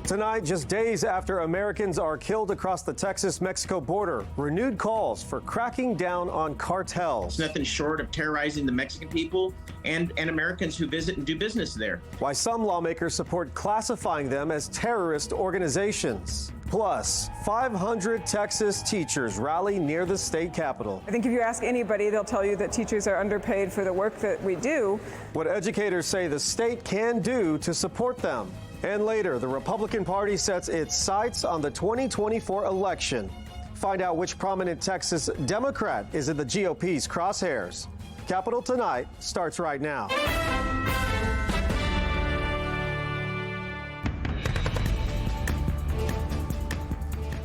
Tonight, just days after Americans are killed across the Texas-Mexico border, renewed calls for cracking down on cartels. It's nothing short of terrorizing the Mexican people and Americans who visit and do business there. Why some lawmakers support classifying them as terrorist organizations. Plus, 500 Texas teachers rally near the state capitol. I think if you ask anybody, they'll tell you that teachers are underpaid for the work that we do. What educators say the state can do to support them. And later, the Republican Party sets its sights on the 2024 election. Find out which prominent Texas Democrat is in the GOP's crosshairs. Capitol Tonight starts right now.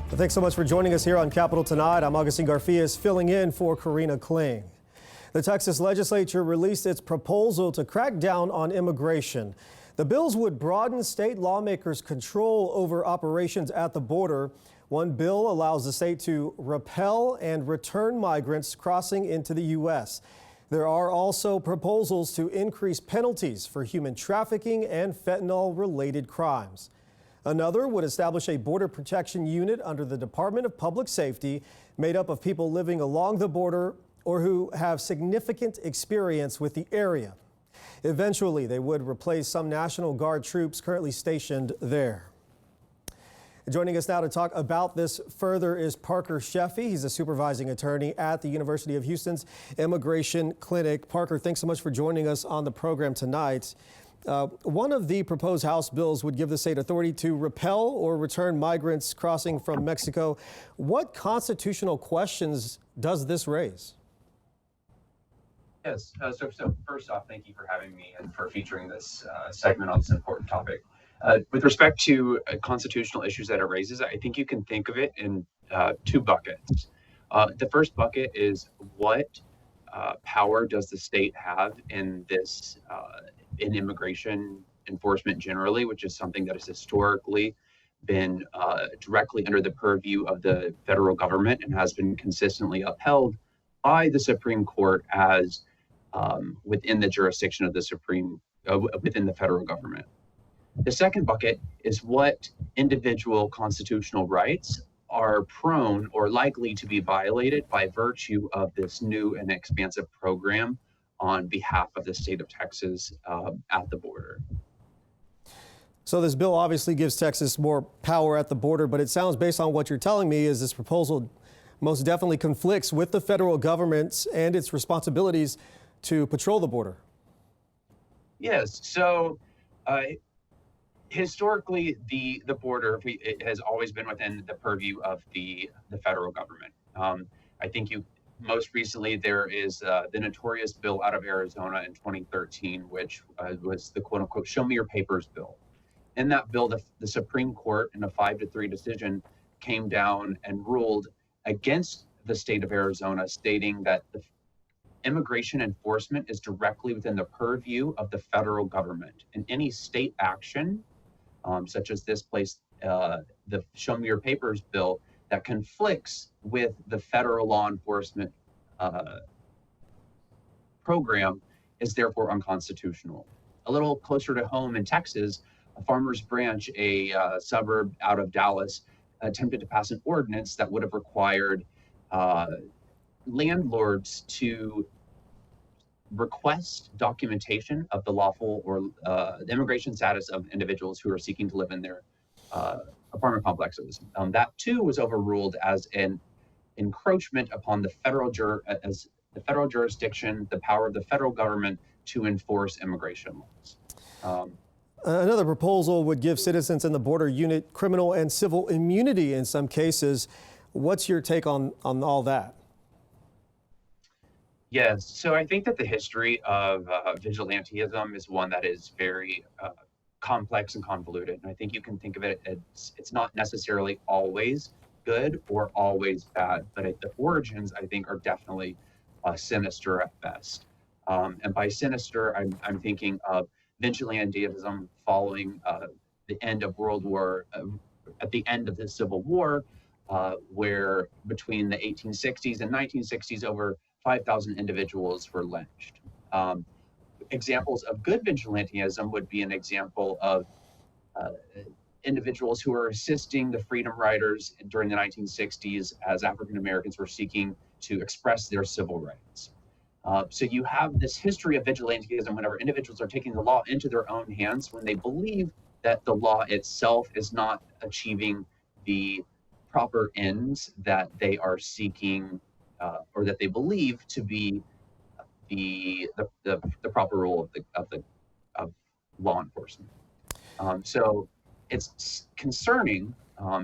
Thanks so much for joining us here on Capitol Tonight. I'm Augustine Garfias, filling in for Karina Kling. The Texas legislature released its proposal to crack down on immigration. The bills would broaden state lawmakers' control over operations at the border. One bill allows the state to repel and return migrants crossing into the U.S. There are also proposals to increase penalties for human trafficking and fentanyl-related crimes. Another would establish a border protection unit under the Department of Public Safety made up of people living along the border or who have significant experience with the area. Eventually, they would replace some National Guard troops currently stationed there. Joining us now to talk about this further is Parker Sheffy. He's a supervising attorney at the University of Houston's Immigration Clinic. Parker, thanks so much for joining us on the program tonight. One of the proposed House bills would give the state authority to repel or return migrants crossing from Mexico. What constitutional questions does this raise? Yes, so first off, thank you for having me and for featuring this segment on this important topic. With respect to constitutional issues that it raises, I think you can think of it in two buckets. The first bucket is what power does the state have in this, in immigration enforcement generally, which is something that has historically been directly under the purview of the federal government and has been consistently upheld by the Supreme Court as within the jurisdiction of the within the federal government. The second bucket is what individual constitutional rights are prone or likely to be violated by virtue of this new and expansive program on behalf of the state of Texas at the border. So this bill obviously gives Texas more power at the border, but it sounds, based on what you're telling me, is this proposal most definitely conflicts with the federal government and its responsibilities to patrol the border. Yes. So historically, the border it has always been within the purview of the federal government. I think most recently there is the notorious bill out of Arizona in 2013, which was the quote unquote "Show Me Your Papers" bill. In that bill, the Supreme Court, in a 5-3 decision, came down and ruled against the state of Arizona, stating that the immigration enforcement is directly within the purview of the federal government, and any state action, such as this the Show Me Your Papers bill, that conflicts with the federal law enforcement program is therefore unconstitutional. A little closer to home in Texas, Farmers Branch, a suburb out of Dallas, attempted to pass an ordinance that would have required landlords to request documentation of the lawful or the immigration status of individuals who are seeking to live in their apartment complexes. That too was overruled as an encroachment upon the federal jurisdiction, the power of the federal government to enforce immigration laws. Another proposal would give citizens in the border unit criminal and civil immunity in some cases. What's your take on all that? Yes, so I think that the history of vigilantism is one that is very complex and convoluted. And I think you can think of it as it's not necessarily always good or always bad, but at the origins, I think, are definitely sinister at best. And by sinister, I'm thinking of vigilantism following the end of World War, at the end of the Civil War, where between the 1860s and 1960s, over 5,000 individuals were lynched. Examples of good vigilantism would be an example of individuals who were assisting the freedom riders during the 1960s as African Americans were seeking to express their civil rights. So you have this history of vigilantism whenever individuals are taking the law into their own hands when they believe that the law itself is not achieving the proper ends that they are seeking, or that they believe to be the proper role of law enforcement. So it's concerning,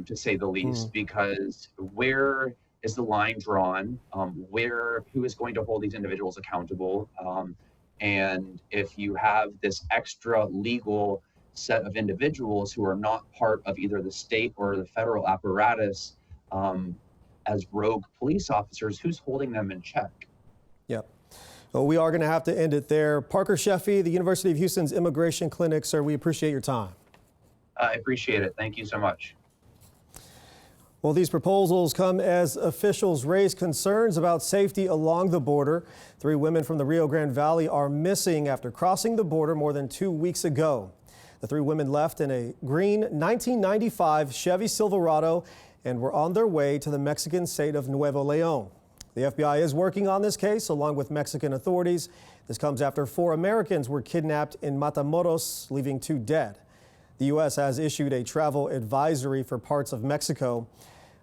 to say the least, because where is the line drawn? Who is going to hold these individuals accountable? And if you have this extra legal set of individuals who are not part of either the state or the federal apparatus as rogue police officers, who's holding them in check? Yep. Well, we are going to have to end it there. Parker Sheffy, the University of Houston's Immigration Clinic. Sir, we appreciate your time. I appreciate it. Thank you so much. Well, these proposals come as officials raise concerns about safety along the border. 3 women from the Rio Grande Valley are missing after crossing the border more than 2 weeks ago. The 3 women left in a green 1995 Chevy Silverado and were on their way to the Mexican state of Nuevo León. The FBI is working on this case along with Mexican authorities. This comes after 4 Americans were kidnapped in Matamoros, leaving 2 dead. The U.S. has issued a travel advisory for parts of Mexico.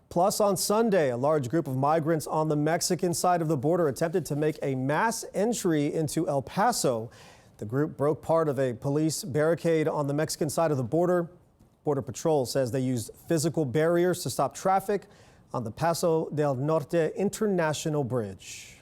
Plus, on Sunday, a large group of migrants on the Mexican side of the border attempted to make a mass entry into El Paso. The group broke part of a police barricade on the Mexican side of the border. Border Patrol says they used physical barriers to stop traffic on the Paso del Norte International Bridge.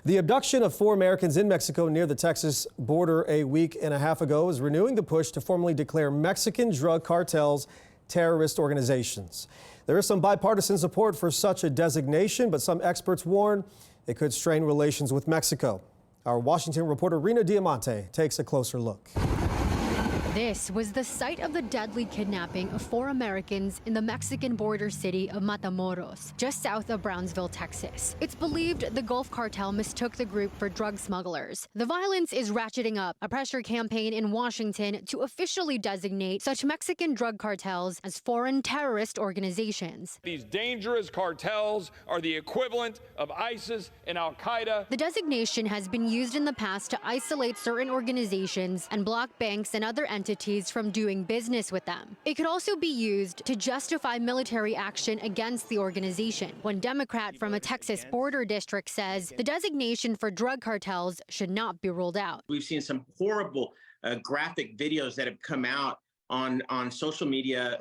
The abduction of 4 Americans in Mexico near the Texas border a week and a half ago is renewing the push to formally declare Mexican drug cartels terrorist organizations. There is some bipartisan support for such a designation, but some experts warn it could strain relations with Mexico. Our Washington reporter Rena Diamante takes a closer look. This was the site of the deadly kidnapping of 4 Americans in the Mexican border city of Matamoros, just south of Brownsville, Texas. It's believed the Gulf Cartel mistook the group for drug smugglers. The violence is ratcheting up, a pressure campaign in Washington to officially designate such Mexican drug cartels as foreign terrorist organizations. These dangerous cartels are the equivalent of ISIS and Al-Qaeda. The designation has been used in the past to isolate certain organizations and block banks and other entities from doing business with them. It could also be used to justify military action against the organization. One Democrat from a Texas border district says the designation for drug cartels should not be ruled out. We've seen some horrible graphic videos that have come out on social media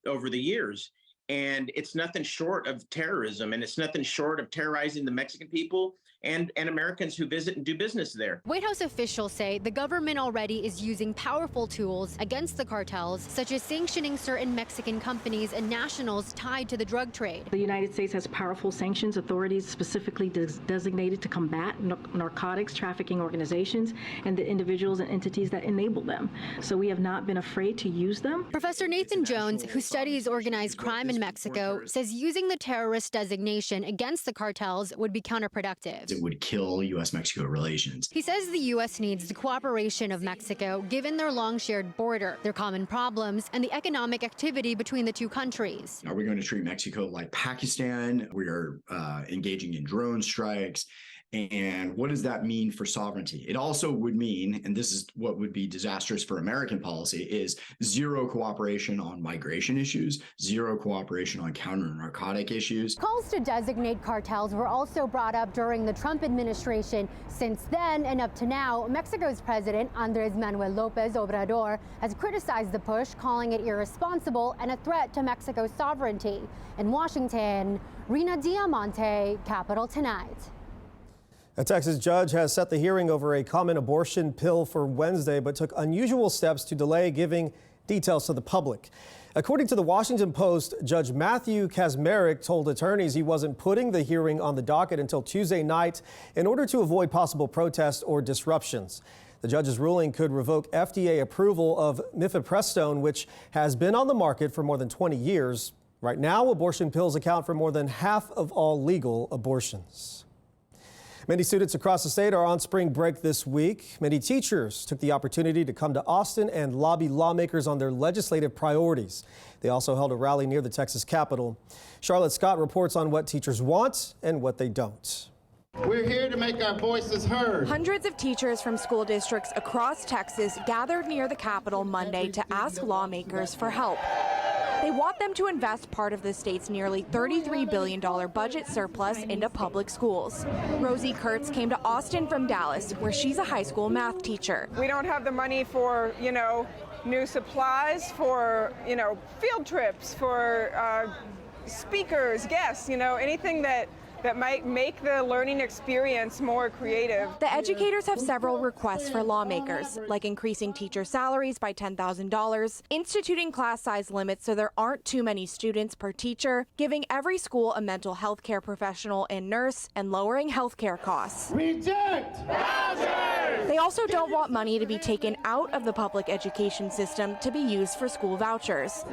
over the years. And it's nothing short of terrorism, and it's nothing short of terrorizing the Mexican people and Americans who visit and do business there. White House officials say the government already is using powerful tools against the cartels, such as sanctioning certain Mexican companies and nationals tied to the drug trade. The United States has powerful sanctions authorities specifically designated to combat narcotics trafficking organizations and the individuals and entities that enable them. So we have not been afraid to use them. Professor Nathan Jones, who studies organized crime in Mexico, says using the terrorist designation against the cartels would be counterproductive. It would kill U.S.-Mexico relations. He says the U.S. needs the cooperation of Mexico, given their long shared border, their common problems, and the economic activity between the 2 countries. Are we going to treat Mexico like Pakistan? We are engaging in drone strikes. And what does that mean for sovereignty? It also would mean, and this is what would be disastrous for American policy, is zero cooperation on migration issues, zero cooperation on counter-narcotic issues. Calls to designate cartels were also brought up during the Trump administration. Since then and up to now, Mexico's president, Andrés Manuel López Obrador, has criticized the push, calling it irresponsible and a threat to Mexico's sovereignty. In Washington, Rena Diamante, Capital Tonight. A Texas judge has set the hearing over a common abortion pill for Wednesday, but took unusual steps to delay giving details to the public. According to the Washington Post, Judge Matthew Kaczmarek told attorneys he wasn't putting the hearing on the docket until Tuesday night in order to avoid possible protests or disruptions. The judge's ruling could revoke FDA approval of mifepristone, which has been on the market for more than 20 years. Right now, abortion pills account for more than half of all legal abortions. Many students across the state are on spring break this week. Many teachers took the opportunity to come to Austin and lobby lawmakers on their legislative priorities. They also held a rally near the Texas Capitol. Charlotte Scott reports on what teachers want and what they don't. We're here to make our voices heard. Hundreds of teachers from school districts across Texas gathered near the Capitol Monday to ask lawmakers for help. They want them to invest part of the state's nearly $33 billion budget surplus into public schools. Rosie Kurtz came to Austin from Dallas, where she's a high school math teacher. We don't have the money for, new supplies, for, field trips, for speakers, guests, anything that might make the learning experience more creative. The educators have several requests for lawmakers, like increasing teacher salaries by $10,000, instituting class size limits so there aren't too many students per teacher, giving every school a mental health care professional and nurse, and lowering health care costs. Reject vouchers! They also don't want money to be taken out of the public education system to be used for school vouchers.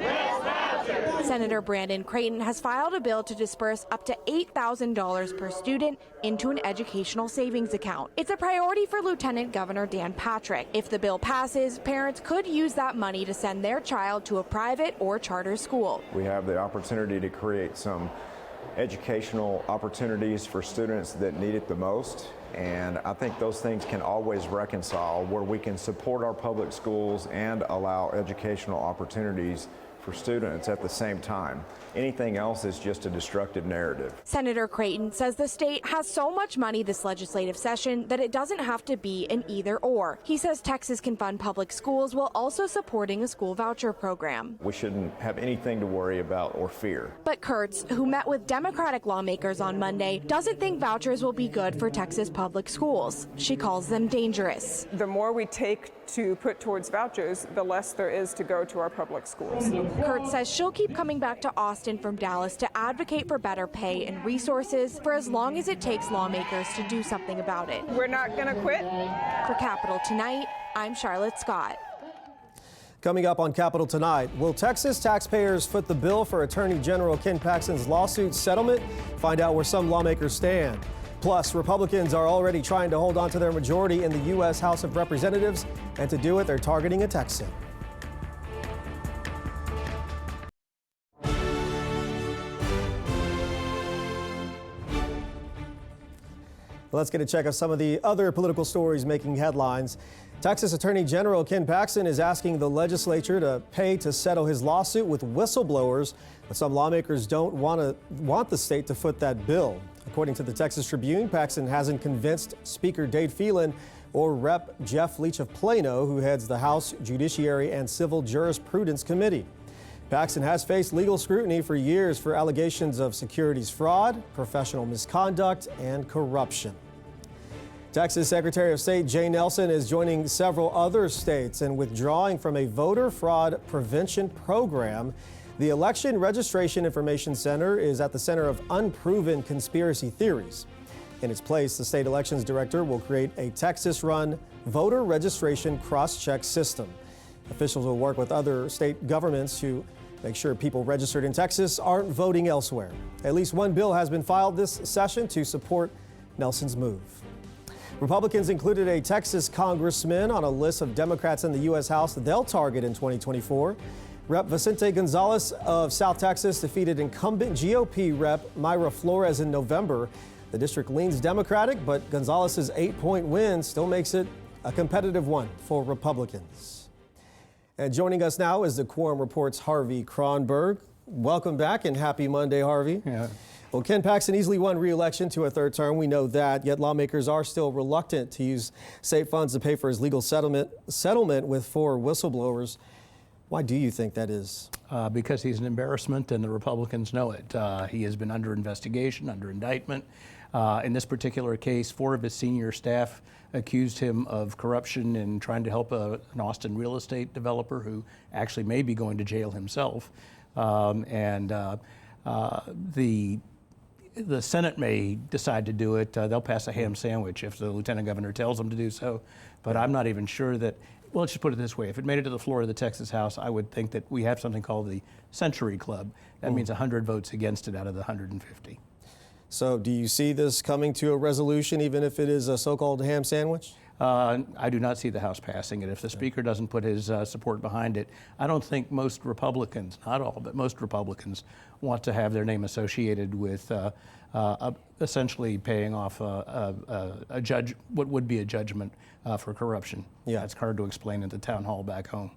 Senator Brandon Creighton has filed a bill to disperse up to $8,000 per student into an educational savings account. It's a priority for Lieutenant Governor Dan Patrick. If the bill passes, parents could use that money to send their child to a private or charter school. We have the opportunity to create some educational opportunities for students that need it the most. And I think those things can always reconcile, where we can support our public schools and allow educational opportunities for students at the same time. Anything else is just a destructive narrative. Senator Creighton says the state has so much money this legislative session that it doesn't have to be an either or. He says Texas can fund public schools while also supporting a school voucher program. We shouldn't have anything to worry about or fear. But Kurtz, who met with Democratic lawmakers on Monday, doesn't think vouchers will be good for Texas public schools. She calls them dangerous. The more we take to put towards vouchers, the less there is to go to our public schools. Kurtz says she'll keep coming back to Austin from Dallas to advocate for better pay and resources for as long as it takes lawmakers to do something about it. We're not going to quit. For Capitol Tonight, I'm Charlotte Scott. Coming up on Capitol Tonight, will Texas taxpayers foot the bill for Attorney General Ken Paxton's lawsuit settlement? Find out where some lawmakers stand. Plus, Republicans are already trying to hold on to their majority in the U.S. House of Representatives, and to do it, they're targeting a Texan. Let's get a check of some of the other political stories making headlines. Texas Attorney General Ken Paxton is asking the legislature to pay to settle his lawsuit with whistleblowers, but some lawmakers don't want the state to foot that bill. According to the Texas Tribune, Paxton hasn't convinced Speaker Dade Phelan or Rep. Jeff Leach of Plano, who heads the House Judiciary and Civil Jurisprudence Committee. Paxton has faced legal scrutiny for years for allegations of securities fraud, professional misconduct, and corruption. Texas Secretary of State Jay Nelson is joining several other states in withdrawing from a voter fraud prevention program. The Election Registration Information Center is at the center of unproven conspiracy theories. In its place, the state elections director will create a Texas-run voter registration cross-check system. Officials will work with other state governments to make sure people registered in Texas aren't voting elsewhere. At least one bill has been filed this session to support Nelson's move. Republicans included a Texas congressman on a list of Democrats in the U.S. House that they'll target in 2024. Rep. Vicente Gonzalez of South Texas defeated incumbent GOP Rep. Mayra Flores in November. The district leans Democratic, but Gonzalez's 8-point win still makes it a competitive one for Republicans. And joining us now is the Quorum Report's Harvey Kronberg. Welcome back and happy Monday, Harvey. Yeah. Well, Ken Paxton easily won re-election to a third term. We know that, yet lawmakers are still reluctant to use state funds to pay for his legal settlement with 4 whistleblowers. Why do you think that is? Because he's an embarrassment, and the Republicans know it. He has been under investigation, under indictment. In this particular case, 4 of his senior staff accused him of corruption in trying to help an Austin real estate developer who actually may be going to jail himself. The Senate may decide to do it. They'll pass a ham sandwich if the lieutenant governor tells them to do so. But I'm not even sure that, well, let's just put it this way. If it made it to the floor of the Texas House, I would think that we have something called the Century Club. That means 100 votes against it out of the 150. So do you see this coming to a resolution, even if it is a so-called ham sandwich? I do not see the House passing it. If the Speaker doesn't put his support behind it, I don't think most Republicans, not all, but most Republicans want to have their name associated with essentially paying off a judge, what would be a judgment for corruption. Yeah. It's hard to explain at the town hall back home.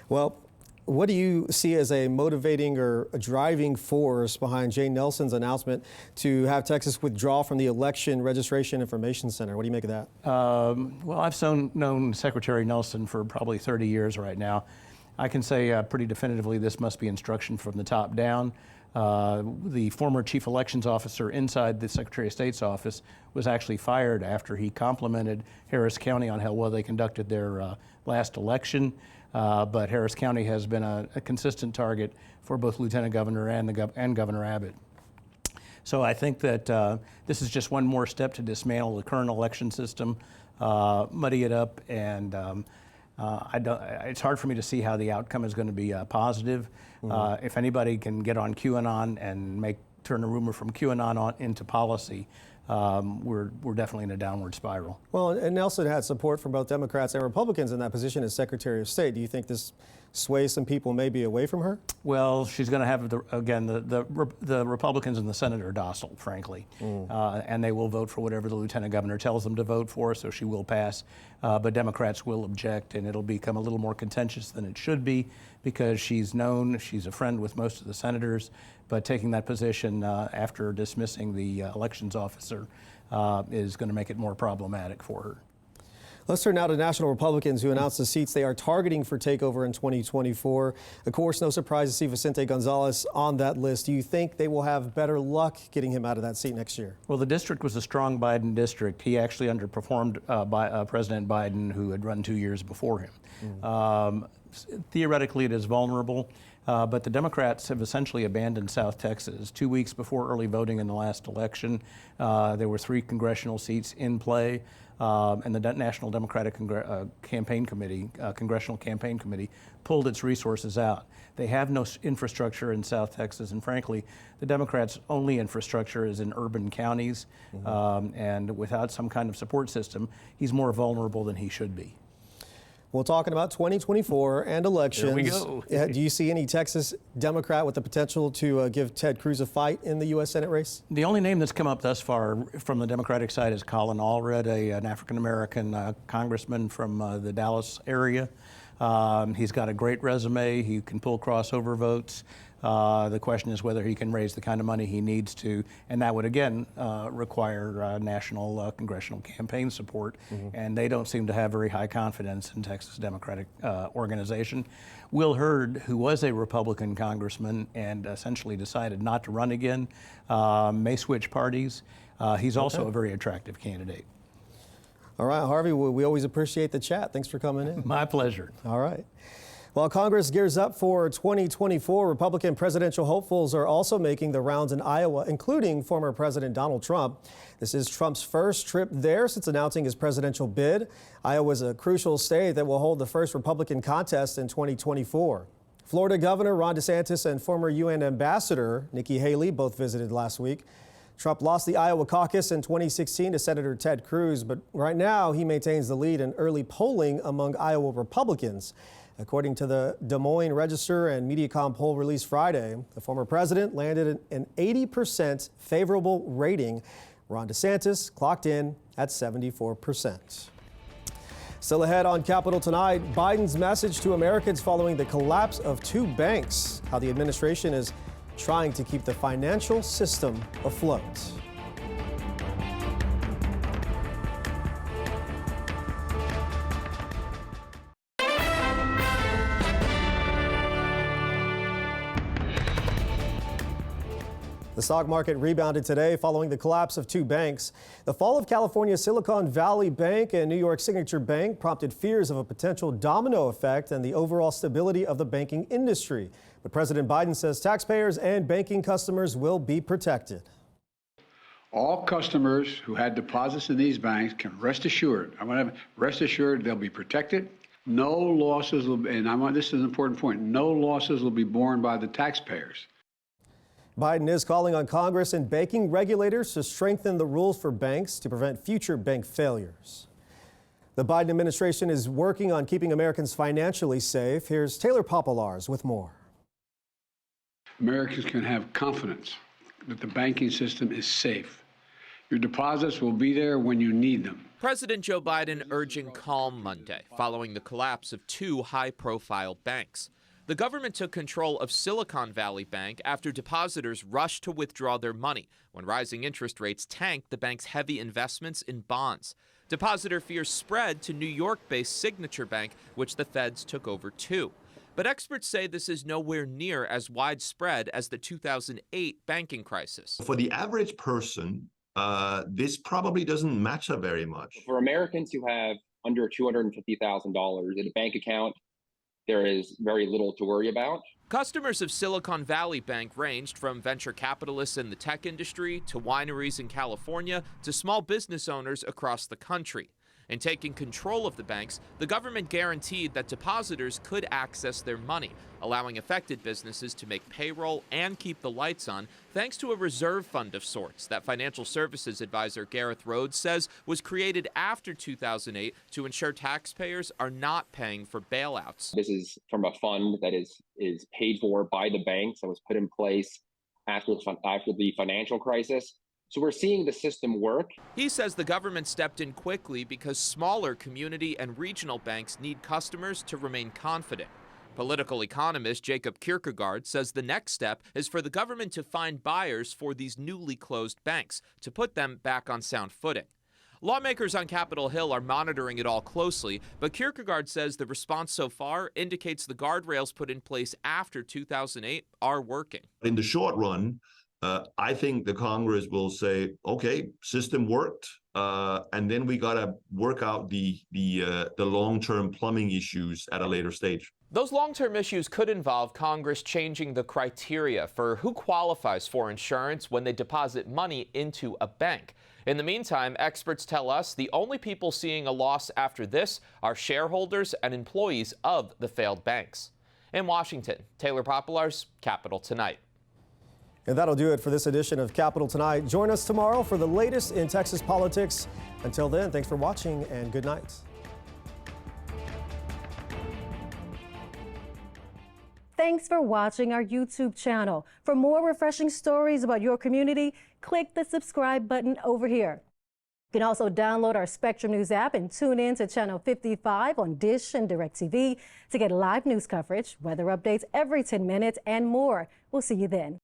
Well, what do you see as a motivating or a driving force behind Jay Nelson's announcement to have Texas withdraw from the Election Registration Information Center? What do you make of that? Well, I've known Secretary Nelson for probably 30 years right now. I can say pretty definitively this must be instruction from the top down. The former chief elections officer inside the Secretary of State's office was actually fired after he complimented Harris County on how well they conducted their last election. But Harris County has been a consistent target for both Lieutenant Governor and Governor Abbott. So I think that this is just one more step to dismantle the current election system, muddy it up, and it's hard for me to see how the outcome is going to be positive. If anybody can get on QAnon and turn a rumor from QAnon into policy, we're definitely in a downward spiral. Well, and Nelson had support from both Democrats and Republicans in that position as Secretary of State. Do you think this sways some people maybe away from her? Well, she's going to have, the Republicans in the Senate are docile, frankly, and they will vote for whatever the Lieutenant Governor tells them to vote for, so she will pass. But Democrats will object, and it'll become a little more contentious than it should be because she's a friend with most of the senators, but taking that position after dismissing the elections officer is going to make it more problematic for her. Let's turn now to national Republicans who announced the seats they are targeting for takeover in 2024. Of course, no surprise to see Vicente Gonzalez on that list. Do you think they will have better luck getting him out of that seat next year? Well, the district was a strong Biden district. He actually underperformed by President Biden, who had run 2 years before him. Theoretically, it is vulnerable. But the Democrats have essentially abandoned South Texas. 2 weeks before early voting in the last election, there were 3 congressional seats in play, and the National Democratic Campaign Committee, Congressional Campaign Committee, pulled its resources out. They have no infrastructure in South Texas, and frankly, the Democrats' only infrastructure is in urban counties, and without some kind of support system, he's more vulnerable than he should be. Well, talking about 2024 and elections, there we go. Do you see any Texas Democrat with the potential to give Ted Cruz a fight in the U.S. Senate race? The only name that's come up thus far from the Democratic side is Colin Allred, an African-American congressman from the Dallas area. He's got a great resume. He can pull crossover votes. The question is whether he can raise the kind of money he needs to, and that would again require national congressional campaign support, and they don't seem to have very high confidence in Texas Democratic organization. Will Hurd, who was a Republican congressman and essentially decided not to run again, may switch parties. He's also a very attractive candidate. All right, Harvey, we always appreciate the chat. Thanks for coming in. My pleasure. All right. While Congress gears up for 2024, Republican presidential hopefuls are also making the rounds in Iowa, including former President Donald Trump. This is Trump's first trip there since announcing his presidential bid. Iowa is a crucial state that will hold the first Republican contest in 2024. Florida Governor Ron DeSantis and former UN Ambassador Nikki Haley both visited last week. Trump lost the Iowa caucus in 2016 to Senator Ted Cruz, but right now he maintains the lead in early polling among Iowa Republicans. According to the Des Moines Register and Mediacom poll released Friday, the former president landed an 80% favorable rating. Ron DeSantis clocked in at 74%. Still ahead on Capitol Tonight, Biden's message to Americans following the collapse of 2 banks, how the administration is trying to keep the financial system afloat. The stock market rebounded today following the collapse of 2 banks. The fall of California's Silicon Valley Bank and New York Signature Bank prompted fears of a potential domino effect and the overall stability of the banking industry. But President Biden says taxpayers and banking customers will be protected. All customers who had deposits in these banks can rest assured. I want to rest assured they'll be protected. No losses will be, and this is an important point, no losses will be borne by the taxpayers. Biden is calling on Congress and banking regulators to strengthen the rules for banks to prevent future bank failures. The Biden administration is working on keeping Americans financially safe. Here's Taylor Popolars with more. Americans can have confidence that the banking system is safe. Your deposits will be there when you need them. President Joe Biden urging calm Monday following the collapse of two high-profile banks. The government took control of Silicon Valley Bank after depositors rushed to withdraw their money when rising interest rates tanked the bank's heavy investments in bonds. Depositor fears spread to New York-based Signature Bank, which the feds took over too. But experts say this is nowhere near as widespread as the 2008 banking crisis. For the average person, this probably doesn't matter very much. For Americans who have under $250,000 in a bank account, there is very little to worry about. Customers of Silicon Valley Bank ranged from venture capitalists in the tech industry to wineries in California to small business owners across the country. In taking control of the banks, the government guaranteed that depositors could access their money, allowing affected businesses to make payroll and keep the lights on, thanks to a reserve fund of sorts that financial services advisor Gareth Rhodes says was created after 2008 to ensure taxpayers are not paying for bailouts. This is from a fund that is paid for by the banks and was put in place after the financial crisis. So we're seeing the system work. He says the government stepped in quickly because smaller community and regional banks need customers to remain confident. Political economist Jacob Kierkegaard says the next step is for the government to find buyers for these newly closed banks to put them back on sound footing. Lawmakers on Capitol Hill are monitoring it all closely, but Kierkegaard says the response so far indicates the guardrails put in place after 2008 are working. In the short run, I think the Congress will say, okay, system worked, and then we got to work out the long-term plumbing issues at a later stage. Those long-term issues could involve Congress changing the criteria for who qualifies for insurance when they deposit money into a bank. In the meantime, experts tell us the only people seeing a loss after this are shareholders and employees of the failed banks. In Washington, Taylor Popolars, Capitol Tonight. And that'll do it for this edition of Capitol Tonight. Join us tomorrow for the latest in Texas politics. Until then, thanks for watching and good night. Thanks for watching our YouTube channel. For more refreshing stories about your community, click the subscribe button over here. You can also download our Spectrum News app and tune in to Channel 55 on Dish and DirecTV to get live news coverage, weather updates every 10 minutes, and more. We'll see you then.